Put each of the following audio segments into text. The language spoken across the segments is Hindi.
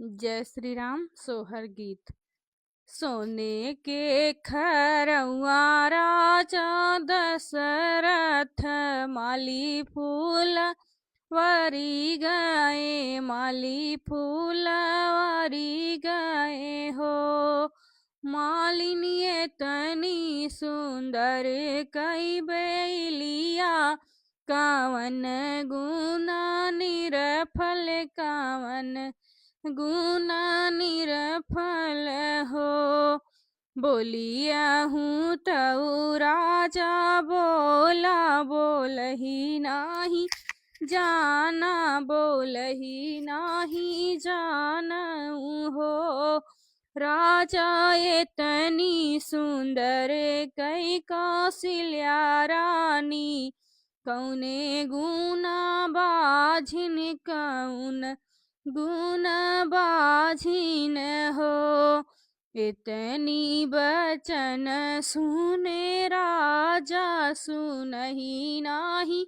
जय श्री राम। सोहर गीत। सोने के खरउआ राजा दशरथ माली फूल वरी गए, माली फूल वरी गए हो। मालिनी तनी सुंदर कई बेलिया, कावन गुना निरफल, कावन गुना निरफल हो। बोलिया हूँ तऊ राजा बोला, बोलही नाही जाना, बोलही नाही जानऊ हो। राजा इतनी सुंदर कई कौशल्या रानी, कौने गुना बाझिन, कौन गुण बाझिन हो। इतनी बचन सुने राजा, सुनही नाही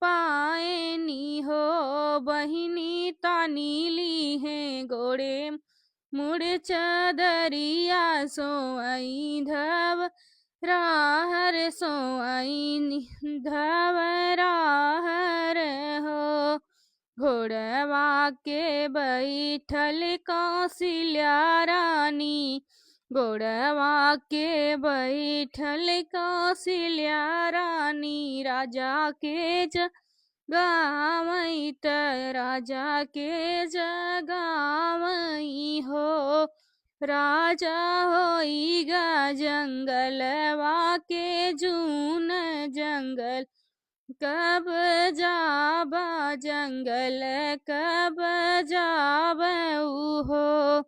पाएनी हो। बहिनी तानी ली है गोड़े मुड़ चदरिया, सोई धव राहर, सोई धव राहर हो। घोड़वा के बैठल कौशल्या रानी, घोड़वा के बैठल कौशल्या रानी। राजा के जगावई त, राजा के जगावई हो। राजा होइगा जंगलवा के जून, जंगल कब जाबा, जंगल कब जाबऊ हो।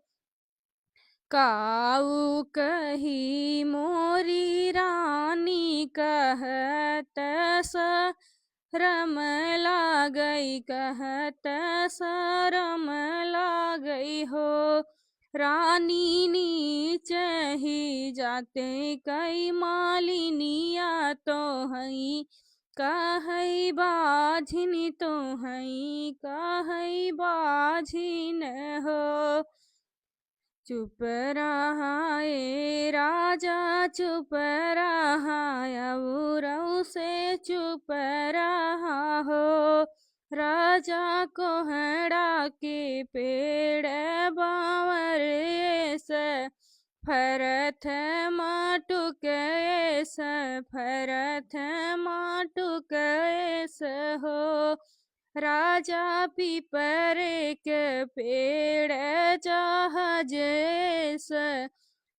काऊ कही मोरी रानी, कहत शरम लागई, कहत शरम लागई हो। रानी नीच ही जाते कई मालिनिया, तो हई कहई बाझिन, तो हई कहई बाझिन हो। चुप रहा ए राजा, चुप रहा, औरऊ से चुप रहा हो। राजा कोहड़ा के पेड़ बावर से फरथ माटुक ऐस, फरथ माटुक ऐस हो। राजा पीपर के पेड़ जहाज ऐस,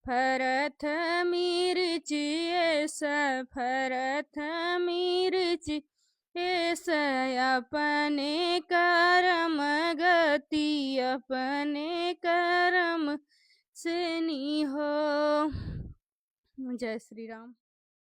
फरथ मिर्च ऐस, फरथ मिर्च ऐस। अपने कर्म गति, अपने कर्म से नी हो। जय श्री राम।